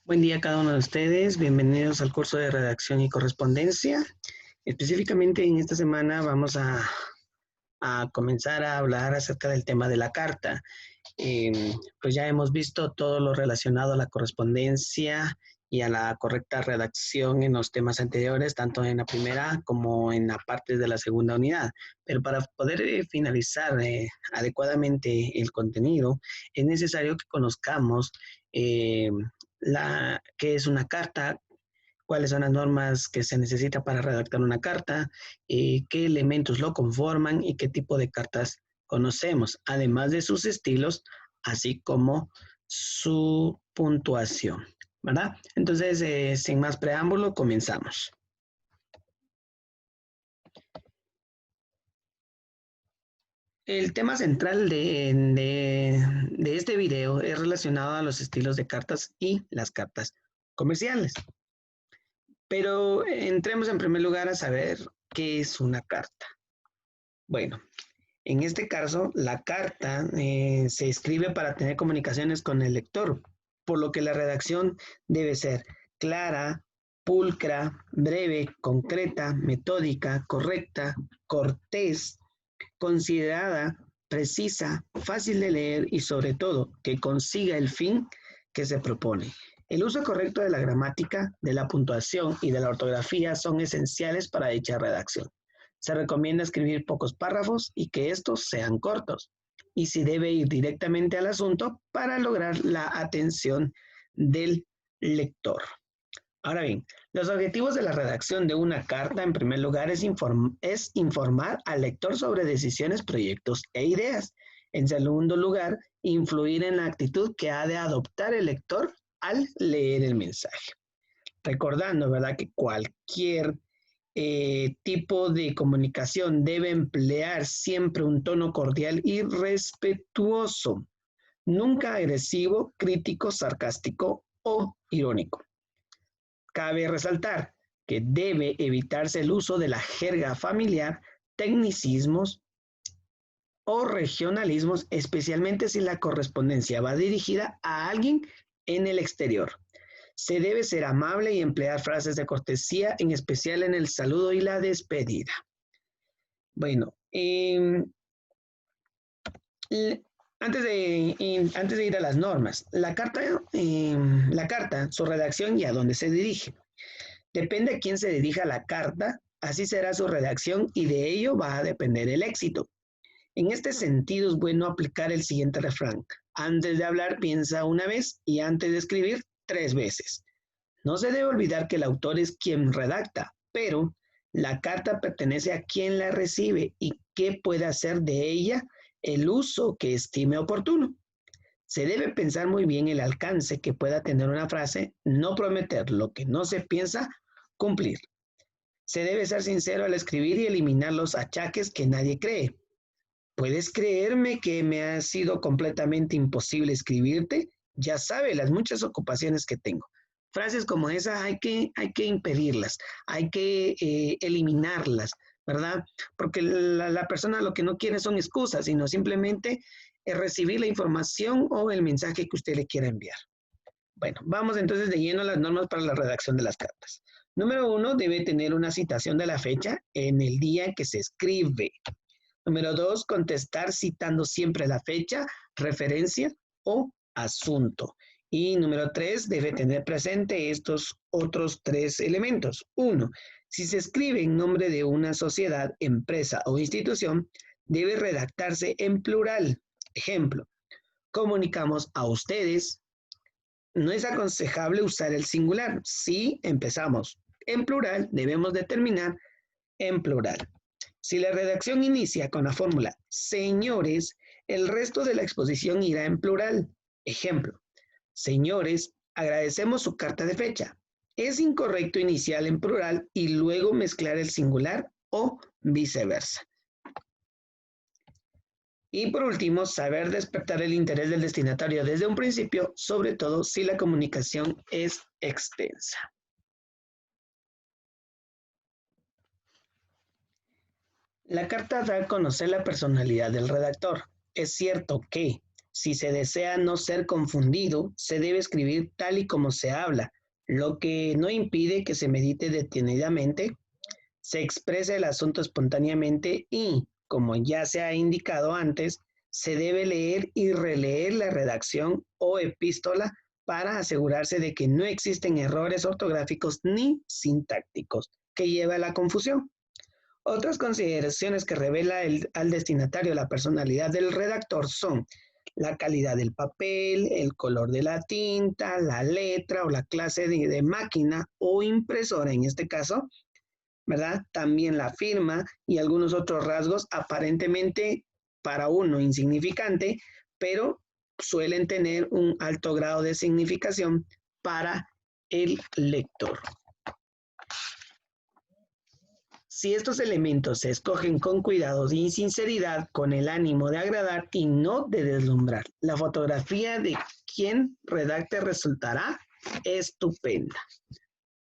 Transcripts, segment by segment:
Buen día a cada uno de ustedes, bienvenidos al curso de redacción y correspondencia. Específicamente en esta semana vamos a comenzar a hablar acerca del tema de la carta. Pues ya hemos visto todo lo relacionado a la correspondencia y a la correcta redacción en los temas anteriores, tanto en la primera como en la parte de la segunda unidad. Pero para poder finalizar adecuadamente el contenido, es necesario que conozcamos eh, qué es una carta, cuáles son las normas que se necesitan para redactar una carta, qué elementos lo conforman y qué tipo de cartas conocemos, además de sus estilos, así como su puntuación, ¿verdad? Entonces, sin más preámbulo, comenzamos. El tema central de este video es relacionado a los estilos de cartas y las cartas comerciales. Pero entremos en primer lugar a saber qué es una carta. Bueno, en este caso, la carta se escribe para tener comunicaciones con el lector, por lo que la redacción debe ser clara, pulcra, breve, concreta, metódica, correcta, cortés, considerada, precisa, fácil de leer y sobre todo que consiga el fin que se propone. El uso correcto de la gramática, de la puntuación y de la ortografía son esenciales para dicha redacción. Se recomienda escribir pocos párrafos y que estos sean cortos. Y se debe ir directamente al asunto para lograr la atención del lector. Ahora bien, los objetivos de la redacción de una carta, en primer lugar, es informar al lector sobre decisiones, proyectos e ideas. En segundo lugar, influir en la actitud que ha de adoptar el lector al leer el mensaje. Recordando, ¿verdad?, que cualquier tipo de comunicación debe emplear siempre un tono cordial y respetuoso, nunca agresivo, crítico, sarcástico o irónico. Cabe resaltar que debe evitarse el uso de la jerga familiar, tecnicismos o regionalismos, especialmente si la correspondencia va dirigida a alguien en el exterior. Se debe ser amable y emplear frases de cortesía, en especial en el saludo y la despedida. Bueno, antes de ir a las normas, la carta, su redacción y a dónde se dirige. Depende a quién se dirija la carta, así será su redacción y de ello va a depender el éxito. En este sentido es bueno aplicar el siguiente refrán. Antes de hablar, piensa una vez y antes de escribir, 3 veces. No se debe olvidar que el autor es quien redacta, pero la carta pertenece a quien la recibe y qué puede hacer de ella el uso que estime oportuno. Se debe pensar muy bien el alcance que pueda tener una frase, no prometer lo que no se piensa cumplir. Se debe ser sincero al escribir y eliminar los achaques que nadie cree. ¿Puedes creerme que me ha sido completamente imposible escribirte? Ya sabe las muchas ocupaciones que tengo. Frases como esas hay que impedirlas, hay que eliminarlas, ¿verdad? Porque la persona lo que no quiere son excusas, sino simplemente recibir la información o el mensaje que usted le quiera enviar. Bueno, vamos entonces de lleno a las normas para la redacción de las cartas. Número 1, debe tener una citación de la fecha en el día en que se escribe. Número 2, contestar citando siempre la fecha, referencia o asunto. Y número 3, debe tener presente estos otros 3 elementos. 1, si se escribe en nombre de una sociedad, empresa o institución, debe redactarse en plural. Ejemplo, comunicamos a ustedes. No es aconsejable usar el singular. Si empezamos en plural, debemos de terminar en plural. Si la redacción inicia con la fórmula señores, el resto de la exposición irá en plural. Ejemplo, señores, agradecemos su carta de fecha. Es incorrecto iniciar en plural y luego mezclar el singular o viceversa. Y por último, saber despertar el interés del destinatario desde un principio, sobre todo si la comunicación es extensa. La carta da a conocer la personalidad del redactor. Es cierto que, Si se desea no ser confundido, se debe escribir tal y como se habla, lo que no impide que se medite detenidamente, se exprese el asunto espontáneamente y, como ya se ha indicado antes, se debe leer y releer la redacción o epístola para asegurarse de que no existen errores ortográficos ni sintácticos que lleve a la confusión. Otras consideraciones que revela al destinatario la personalidad del redactor son la calidad del papel, el color de la tinta, la letra o la clase de máquina o impresora en este caso, ¿verdad? También la firma y algunos otros rasgos aparentemente para uno insignificante, pero suelen tener un alto grado de significación para el lector. Si estos elementos se escogen con cuidado y sinceridad, con el ánimo de agradar y no de deslumbrar, la fotografía de quien redacte resultará estupenda.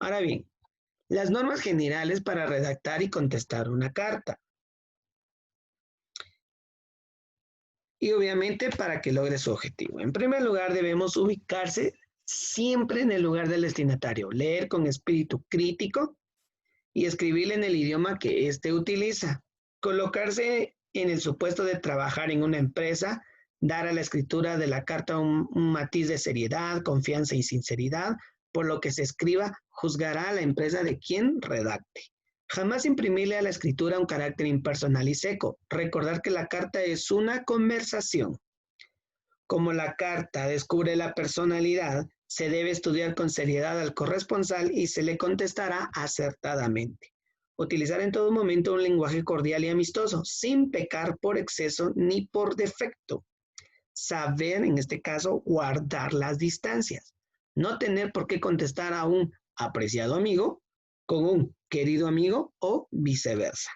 Ahora bien, las normas generales para redactar y contestar una carta. Y obviamente para que logre su objetivo. En primer lugar, debemos ubicarse siempre en el lugar del destinatario, leer con espíritu crítico y escribir en el idioma que éste utiliza. Colocarse en el supuesto de trabajar en una empresa, dar a la escritura de la carta un matiz de seriedad, confianza y sinceridad, por lo que se escriba, juzgará a la empresa de quien redacte. Jamás imprimirle a la escritura un carácter impersonal y seco. Recordar que la carta es una conversación. Como la carta descubre la personalidad, se debe estudiar con seriedad al corresponsal y se le contestará acertadamente. Utilizar en todo momento un lenguaje cordial y amistoso, sin pecar por exceso ni por defecto. Saber, en este caso, guardar las distancias. No tener por qué contestar a un apreciado amigo con un querido amigo o viceversa.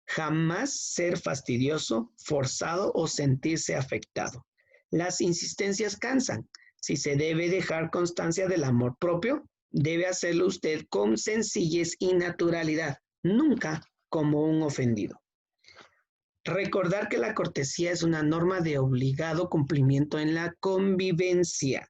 Jamás ser fastidioso, forzado o sentirse afectado. Las insistencias cansan. Si se debe dejar constancia del amor propio, debe hacerlo usted con sencillez y naturalidad, nunca como un ofendido. Recordar que la cortesía es una norma de obligado cumplimiento en la convivencia.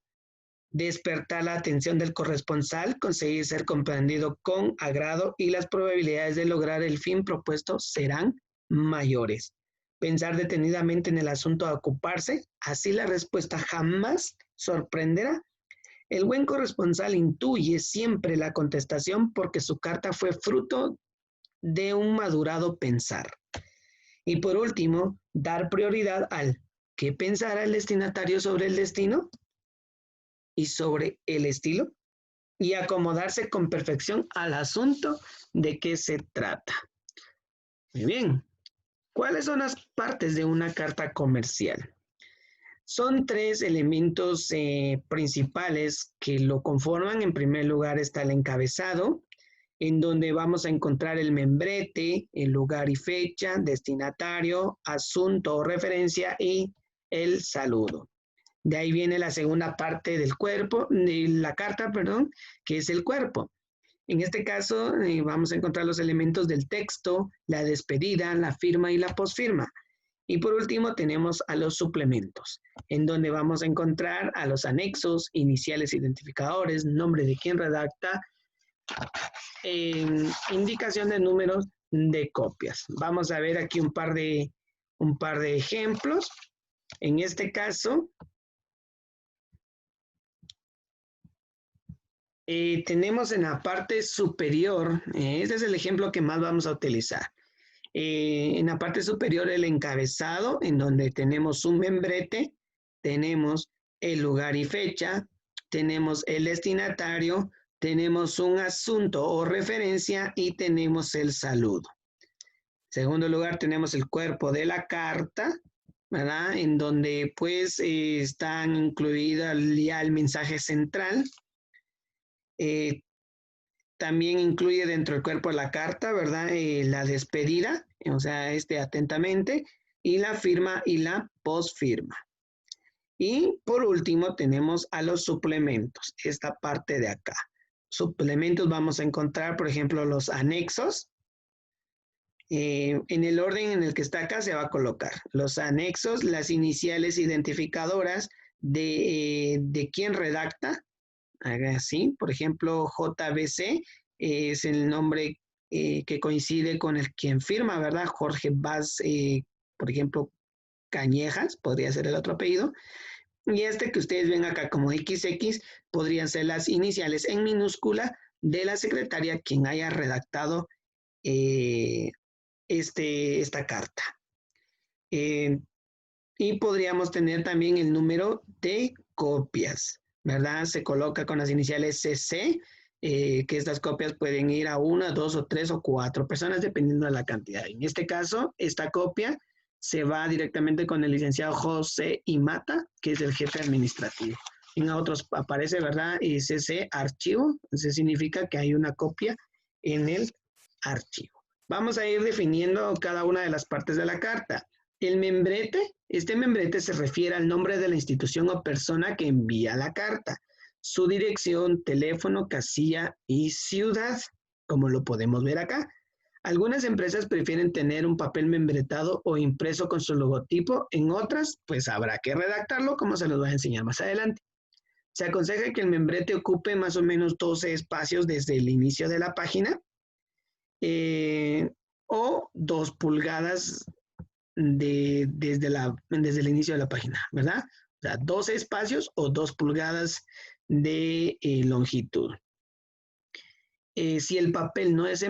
Despertar la atención del corresponsal, conseguir ser comprendido con agrado y las probabilidades de lograr el fin propuesto serán mayores. Pensar detenidamente en el asunto a ocuparse, así la respuesta jamás sorprenderá. El buen corresponsal intuye siempre la contestación porque su carta fue fruto de un madurado pensar. Y por último, dar prioridad al ¿qué pensará el destinatario sobre el destino y sobre el estilo? Y acomodarse con perfección al asunto de qué se trata. Muy bien. ¿Cuáles son las partes de una carta comercial? Son tres elementos principales que lo conforman. En primer lugar está el encabezado, en donde vamos a encontrar el membrete, el lugar y fecha, destinatario, asunto o referencia y el saludo. De ahí viene la segunda parte del cuerpo, de la carta, perdón, que es el cuerpo. En este caso vamos a encontrar los elementos del texto, la despedida, la firma y la posfirma. Y por último tenemos a los suplementos, en donde vamos a encontrar a los anexos, iniciales identificadores, nombre de quien redacta, indicación de números de copias. Vamos a ver aquí un par de ejemplos. En este caso, tenemos en la parte superior, este es el ejemplo que más vamos a utilizar. En la parte superior el encabezado, en donde tenemos un membrete, tenemos el lugar y fecha, tenemos el destinatario, tenemos un asunto o referencia y tenemos el saludo. En segundo lugar tenemos el cuerpo de la carta, ¿verdad? En donde pues están incluidas ya el mensaje central. También incluye dentro del cuerpo de la carta, ¿verdad? La despedida, o sea, atentamente, y la firma y la posfirma. Y por último tenemos a los suplementos, esta parte de acá. Suplementos vamos a encontrar, por ejemplo, los anexos, En el orden en el que está acá se va a colocar los anexos, las iniciales identificadoras de quien redacta, así, por ejemplo, JBC es el nombre que coincide con el quien firma, ¿verdad? Jorge Vaz, por ejemplo, Cañejas, podría ser el otro apellido. Y este que ustedes ven acá como XX podrían ser las iniciales en minúscula de la secretaria quien haya redactado esta carta. Y podríamos tener también el número de copias, ¿verdad? Se coloca con las iniciales CC, que estas copias pueden ir a 1, 2 o 3 o 4 personas dependiendo de la cantidad. En este caso, esta copia se va directamente con el licenciado José Imata, que es el jefe administrativo. En otros aparece, ¿verdad? Y CC archivo, eso significa que hay una copia en el archivo. Vamos a ir definiendo cada una de las partes de la carta. El membrete, este membrete se refiere al nombre de la institución o persona que envía la carta, su dirección, teléfono, casilla y ciudad, como lo podemos ver acá. Algunas empresas prefieren tener un papel membretado o impreso con su logotipo, en otras, pues habrá que redactarlo, como se los voy a enseñar más adelante. Se aconseja que el membrete ocupe más o menos 12 espacios desde el inicio de la página o 2 pulgadas desde el inicio de la página, ¿verdad? O sea, 12 espacios o 2 pulgadas de longitud. Si el papel no es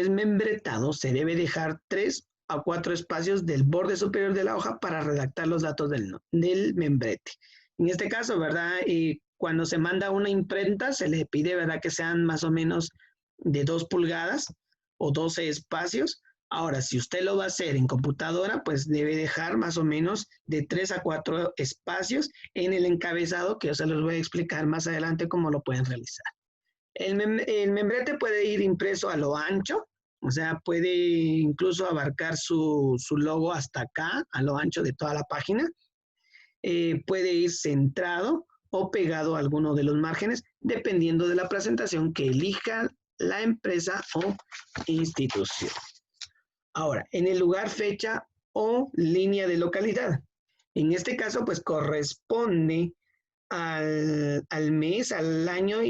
membretado, se debe dejar 3 a 4 espacios del borde superior de la hoja para redactar los datos del membrete. En este caso, ¿verdad? Cuando se manda una imprenta, se le pide, ¿verdad? Que sean más o menos de 2 pulgadas o 12 espacios. Ahora, si usted lo va a hacer en computadora, pues debe dejar más o menos de 3 a 4 espacios en el encabezado, que yo se los voy a explicar más adelante cómo lo pueden realizar. El membrete puede ir impreso a lo ancho, o sea, puede incluso abarcar su logo hasta acá, a lo ancho de toda la página. Puede ir centrado o pegado a alguno de los márgenes, dependiendo de la presentación que elija la empresa o institución. Ahora, en el lugar, fecha o línea de localidad. En este caso, pues corresponde al mes, al año,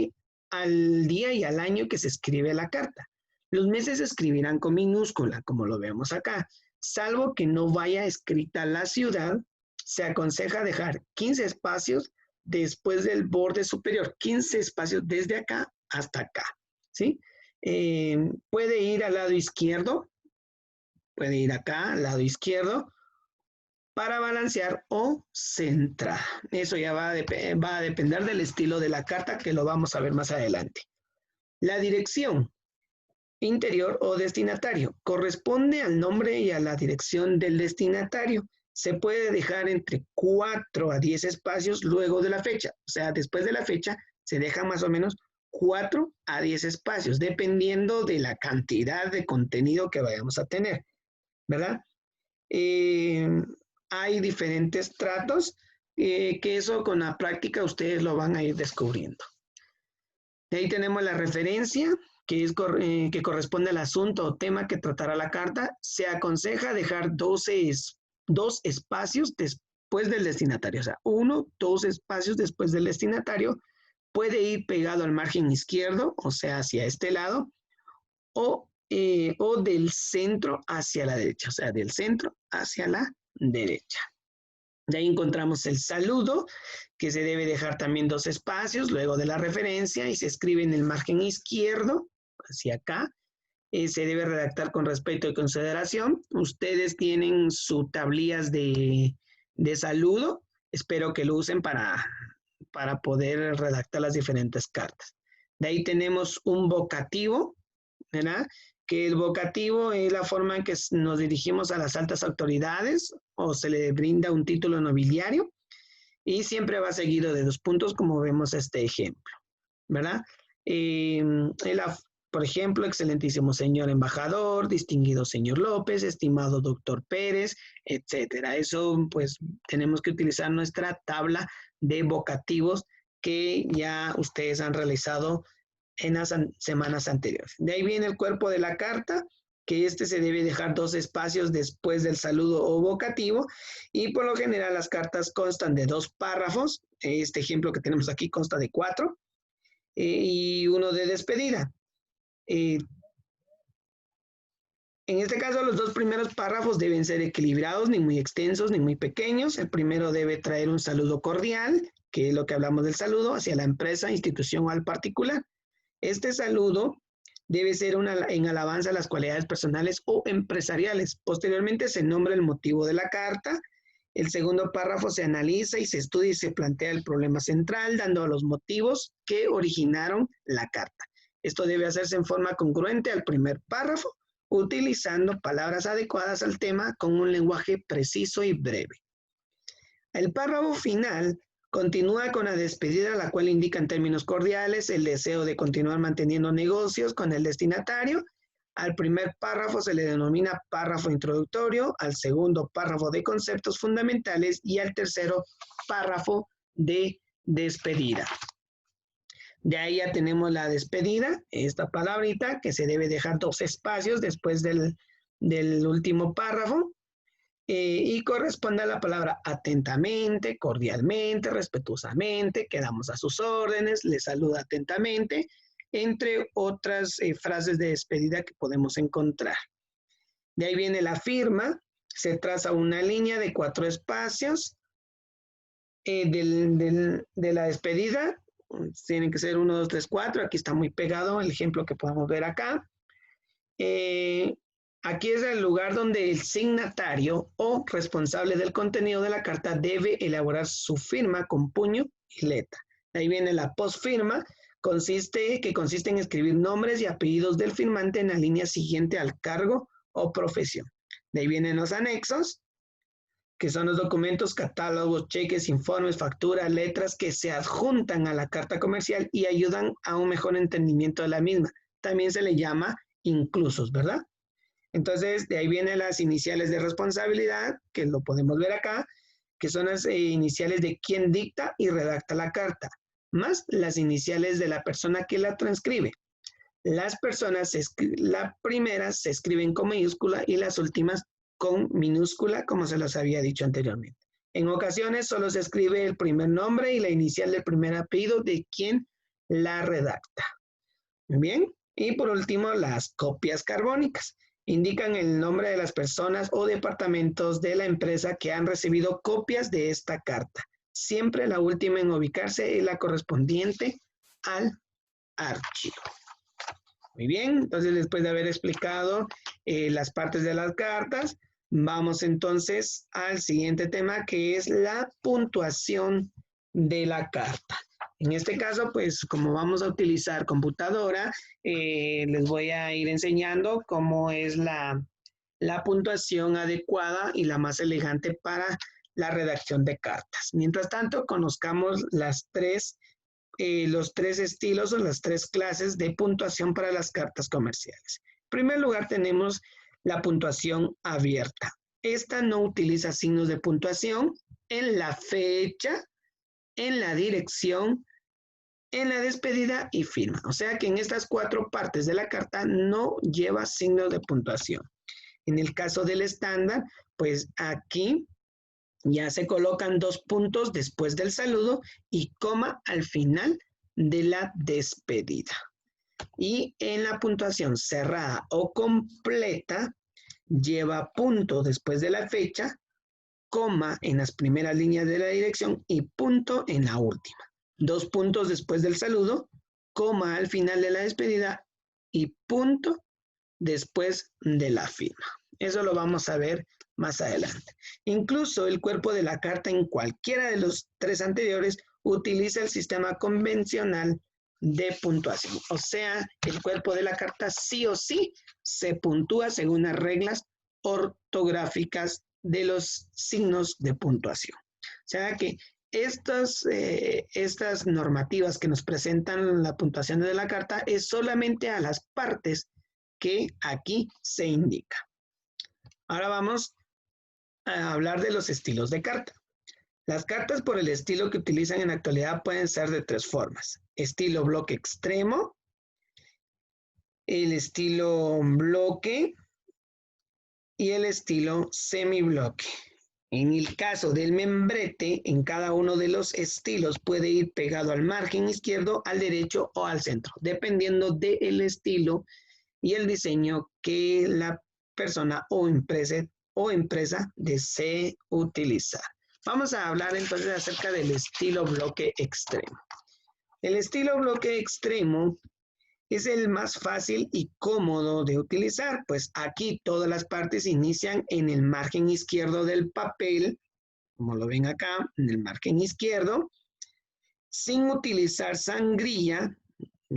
al día y al año que se escribe la carta. Los meses se escribirán con minúscula, como lo vemos acá. Salvo que no vaya escrita la ciudad, se aconseja dejar 15 espacios después del borde superior, 15 espacios desde acá hasta acá, ¿sí? Puede ir al lado izquierdo, puede ir acá al lado izquierdo para balancear o centrar. Eso ya va a depender del estilo de la carta, que lo vamos a ver más adelante. La dirección interior o destinatario corresponde al nombre y a la dirección del destinatario. Se puede dejar entre 4 a 10 espacios luego de la fecha. O sea, después de la fecha se deja más o menos 4 a 10 espacios, dependiendo de la cantidad de contenido que vayamos a tener, ¿verdad? Hay diferentes tratos que eso con la práctica ustedes lo van a ir descubriendo. De ahí tenemos la referencia, que corresponde al asunto o tema que tratará la carta. Se aconseja dejar 2 espacios después del destinatario, o sea, 1, 2 espacios después del destinatario. Puede ir pegado al margen izquierdo, o sea, hacia este lado, o del centro hacia la derecha, o sea, del centro hacia la derecha. De ahí encontramos el saludo, que se debe dejar también 2 espacios luego de la referencia y se escribe en el margen izquierdo, hacia acá. Se debe redactar con respeto y consideración. Ustedes tienen sus tablillas de saludo. Espero que lo usen para poder redactar las diferentes cartas. De ahí tenemos un vocativo, ¿verdad? Que el vocativo es la forma en que nos dirigimos a las altas autoridades o se le brinda un título nobiliario y siempre va seguido de 2 puntos, como vemos este ejemplo, ¿verdad? Por ejemplo, excelentísimo señor embajador, distinguido señor López, estimado doctor Pérez, etcétera. Eso, pues, tenemos que utilizar nuestra tabla de vocativos que ya ustedes han realizado en las semanas anteriores. De ahí viene el cuerpo de la carta, que se debe dejar 2 espacios después del saludo o vocativo, y por lo general las cartas constan de 2 párrafos. Este ejemplo que tenemos aquí consta de 4, y uno de despedida. En este caso, los 2 primeros párrafos deben ser equilibrados, ni muy extensos ni muy pequeños. El primero debe traer un saludo cordial, que es lo que hablamos del saludo, hacia la empresa, institución o al particular. Este saludo debe ser en alabanza a las cualidades personales o empresariales. Posteriormente se nombra el motivo de la carta. El segundo párrafo se analiza y se estudia y se plantea el problema central, dando los motivos que originaron la carta. Esto debe hacerse en forma congruente al primer párrafo, utilizando palabras adecuadas al tema con un lenguaje preciso y breve. El párrafo final continúa con la despedida, la cual indica en términos cordiales el deseo de continuar manteniendo negocios con el destinatario. Al primer párrafo se le denomina párrafo introductorio, al segundo párrafo de conceptos fundamentales y al tercero párrafo de despedida. De ahí ya tenemos la despedida, esta palabrita que se debe dejar 2 espacios después del último párrafo, y corresponde a la palabra atentamente, cordialmente, respetuosamente, quedamos a sus órdenes, le saluda atentamente, entre otras frases de despedida que podemos encontrar. De ahí viene la firma, se traza una línea de 4 espacios de la despedida. Tienen que ser 1, 2, 3, 4. Aquí está muy pegado el ejemplo que podemos ver acá. Aquí es el lugar donde el signatario o responsable del contenido de la carta debe elaborar su firma con puño y letra. Ahí viene la postfirma, que consiste en escribir nombres y apellidos del firmante en la línea siguiente al cargo o profesión. De ahí vienen los anexos, que son los documentos, catálogos, cheques, informes, facturas, letras que se adjuntan a la carta comercial y ayudan a un mejor entendimiento de la misma. También se le llama inclusos, ¿verdad? Entonces, de ahí vienen las iniciales de responsabilidad, que lo podemos ver acá, que son las iniciales de quien dicta y redacta la carta, más las iniciales de la persona que la transcribe. Las primeras se escriben con mayúscula y las últimas con minúscula, como se los había dicho anteriormente. En ocasiones solo se escribe el primer nombre y la inicial del primer apellido de quien la redacta. Bien, y por último, las copias carbónicas. Indican el nombre de las personas o departamentos de la empresa que han recibido copias de esta carta. Siempre la última en ubicarse es la correspondiente al archivo. Muy bien, entonces después de haber explicado las partes de las cartas, vamos entonces al siguiente tema, que es la puntuación de la carta. En este caso, pues como vamos a utilizar computadora, les voy a ir enseñando cómo es la puntuación adecuada y la más elegante para la redacción de cartas. Mientras tanto, conozcamos los 3 estilos o las 3 clases de puntuación para las cartas comerciales. En primer lugar, tenemos la puntuación abierta. Esta no utiliza signos de puntuación en la fecha, en la dirección, en la despedida y firma. O sea que en estas 4 partes de la carta no lleva signos de puntuación. En el caso del estándar, pues aquí ya se colocan 2 puntos después del saludo y coma al final de la despedida. Y en la puntuación cerrada o completa, lleva punto después de la fecha, coma en las primeras líneas de la dirección y punto en la última. 2 puntos después del saludo, coma al final de la despedida y punto después de la firma. Eso lo vamos a ver más adelante. Incluso el cuerpo de la carta en cualquiera de los 3 anteriores utiliza el sistema convencional de puntuación. O sea, el cuerpo de la carta sí o sí se puntúa según las reglas ortográficas de los signos de puntuación. O sea que estas normativas que nos presentan la puntuación de la carta es solamente a las partes que aquí se indica. Ahora vamos a hablar de los estilos de carta. Las cartas por el estilo que utilizan en la actualidad pueden ser de 3 formas. Estilo bloque extremo, el estilo bloque y el estilo semibloque. En el caso del membrete, en cada uno de los estilos puede ir pegado al margen izquierdo, al derecho o al centro, dependiendo del estilo y el diseño que la persona o empresa desee utilizar. Vamos a hablar entonces acerca del estilo bloque extremo. El estilo bloque extremo es el más fácil y cómodo de utilizar, pues aquí todas las partes inician en el margen izquierdo del papel, como lo ven acá, en el margen izquierdo, sin utilizar sangría.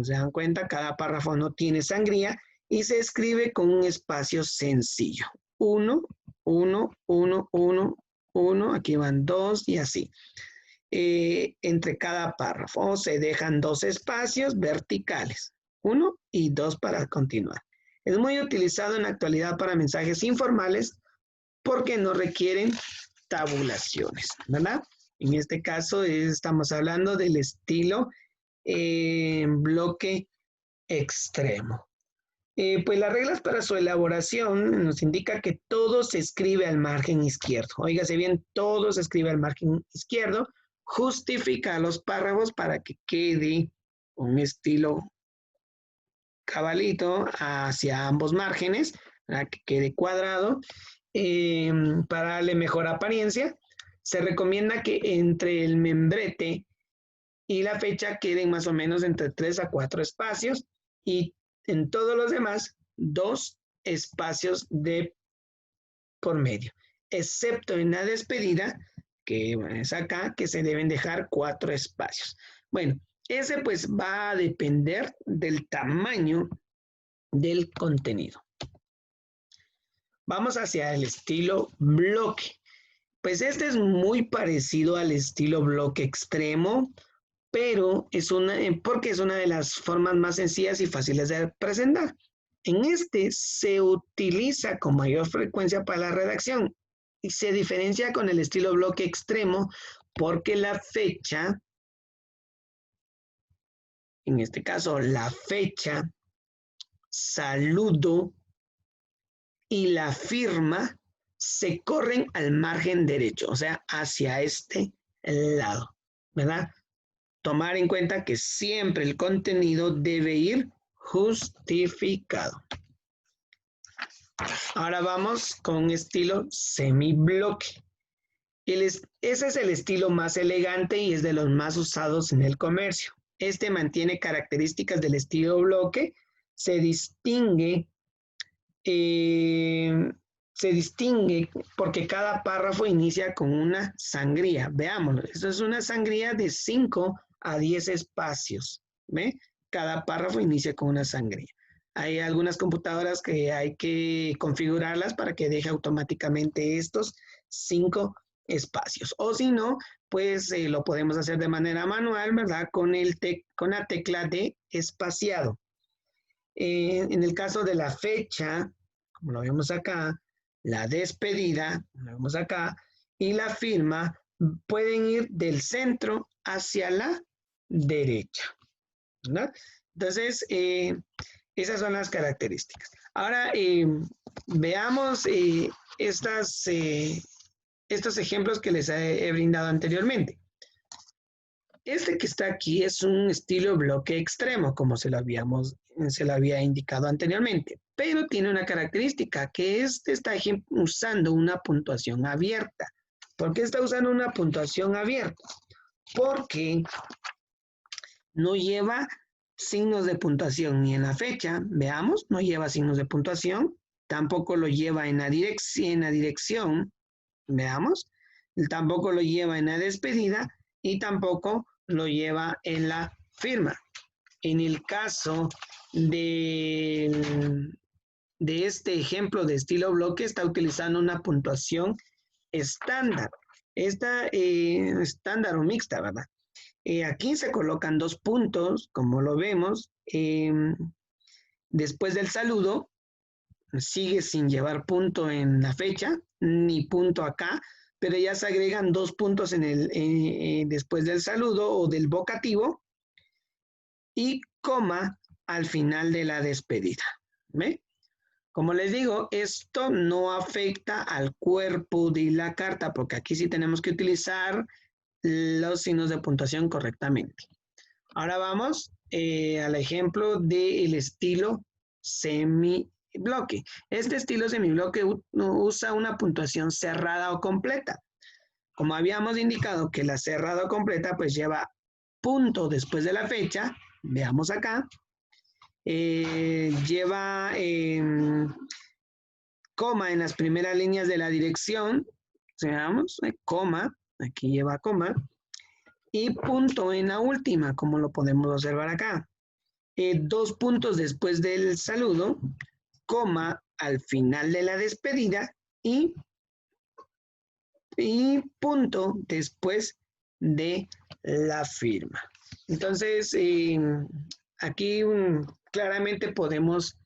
Se dan cuenta, cada párrafo no tiene sangría y se escribe con un espacio sencillo. 1, 1, 1, 1, 1, aquí van 2 y así. Entre cada párrafo se dejan 2 espacios verticales, 1 y 2 para continuar. Es muy utilizado en la actualidad para mensajes informales porque no requieren tabulaciones, ¿verdad? En este caso estamos hablando del estilo bloque extremo. Pues las reglas para su elaboración nos indica que todo se escribe al margen izquierdo. Óigase bien, todo se escribe al margen izquierdo. Justifica los párrafos para que quede un estilo cabalito hacia ambos márgenes, para que quede cuadrado. Para darle mejor apariencia, se recomienda que entre el membrete y la fecha queden más o menos entre 3 a 4 espacios y en todos los demás 2 espacios de por medio, excepto en la despedida, que es acá, que se deben dejar 4 espacios. Bueno, ese pues va a depender del tamaño del contenido. Vamos hacia el estilo bloque. Pues este es muy parecido al estilo bloque extremo, pero porque es una de las formas más sencillas y fáciles de presentar. En este se utiliza con mayor frecuencia para la redacción y se diferencia con el estilo bloque extremo porque la fecha, en este caso la fecha, saludo y la firma se corren al margen derecho, o sea, hacia este lado, ¿verdad? Tomar en cuenta que siempre el contenido debe ir justificado. Ahora vamos con estilo semibloque. Ese es el estilo más elegante y es de los más usados en el comercio. Este mantiene características del estilo bloque, se distingue porque cada párrafo inicia con una sangría. Veámoslo, esto es una sangría de 5 a 10 espacios. ¿Ve? Cada párrafo inicia con una sangría. Hay algunas computadoras que hay que configurarlas para que deje automáticamente estos 5 espacios. O si no, pues lo podemos hacer de manera manual, ¿verdad? Con la tecla de espaciado. En el caso de la fecha, como lo vemos acá, la despedida, como lo vemos acá, y la firma pueden ir del centro hacia la derecha, ¿verdad? Entonces, esas son las características. Ahora, veamos estos ejemplos que les he brindado anteriormente. Este que está aquí es un estilo bloque extremo, como se lo había indicado anteriormente, pero tiene una característica, que está usando una puntuación abierta. ¿Por qué está usando una puntuación abierta? Porque no lleva signos de puntuación ni en la fecha, veamos, no lleva signos de puntuación, tampoco lo lleva en la dirección, veamos, tampoco lo lleva en la despedida y tampoco lo lleva en la firma. En el caso de este ejemplo de estilo bloque, está utilizando una puntuación estándar. Esta estándar o mixta, ¿verdad? Aquí se colocan 2 puntos, como lo vemos. Después del saludo, sigue sin llevar punto en la fecha, ni punto acá, pero ya se agregan 2 puntos después del saludo o del vocativo y coma al final de la despedida. ¿Ve? Como les digo, esto no afecta al cuerpo de la carta, porque aquí sí tenemos que utilizar los signos de puntuación correctamente. Ahora vamos al ejemplo del estilo semibloque. Este estilo semibloque usa una puntuación cerrada o completa. Como habíamos indicado que la cerrada o completa pues lleva punto después de la fecha, veamos acá, lleva coma en las primeras líneas de la dirección, veamos, coma, aquí lleva coma, y punto en la última, como lo podemos observar acá. 2 puntos después del saludo, coma al final de la despedida y punto después de la firma. Entonces, aquí claramente podemos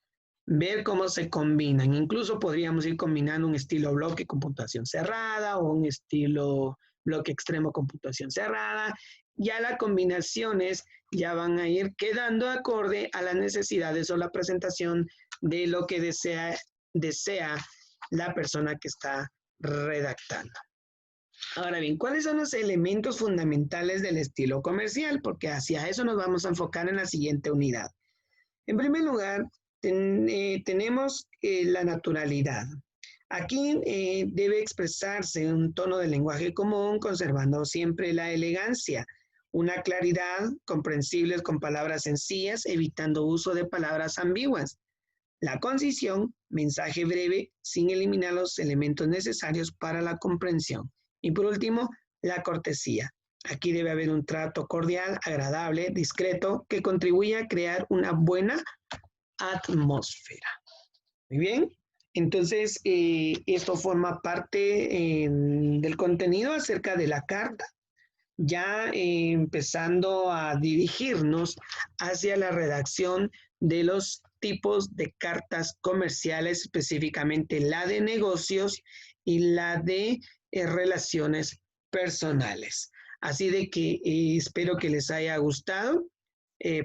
ver cómo se combinan. Incluso podríamos ir combinando un estilo bloque con puntuación cerrada o un estilo bloque extremo con puntuación cerrada. Ya las combinaciones ya van a ir quedando acorde a las necesidades o la presentación de lo que desea la persona que está redactando. Ahora bien, ¿cuáles son los elementos fundamentales del estilo comercial? Porque hacia eso nos vamos a enfocar en la siguiente unidad. En primer lugar, tenemos la naturalidad. Aquí debe expresarse un tono de lenguaje común, conservando siempre la elegancia, una claridad, comprensibles con palabras sencillas, evitando uso de palabras ambiguas. La concisión, mensaje breve, sin eliminar los elementos necesarios para la comprensión. Y por último, la cortesía. Aquí debe haber un trato cordial, agradable, discreto, que contribuya a crear una buena atmósfera. Muy bien. Entonces, esto forma parte del contenido acerca de la carta, ya empezando a dirigirnos hacia la redacción de los tipos de cartas comerciales, específicamente la de negocios y la de relaciones personales. Así de que espero que les haya gustado.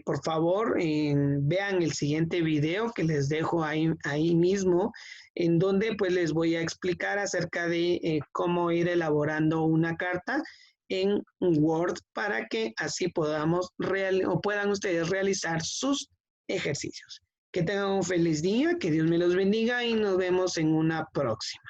Por favor, vean el siguiente video que les dejo ahí mismo, en donde pues les voy a explicar acerca de cómo ir elaborando una carta en Word para que así puedan ustedes realizar sus ejercicios. Que tengan un feliz día, que Dios me los bendiga y nos vemos en una próxima.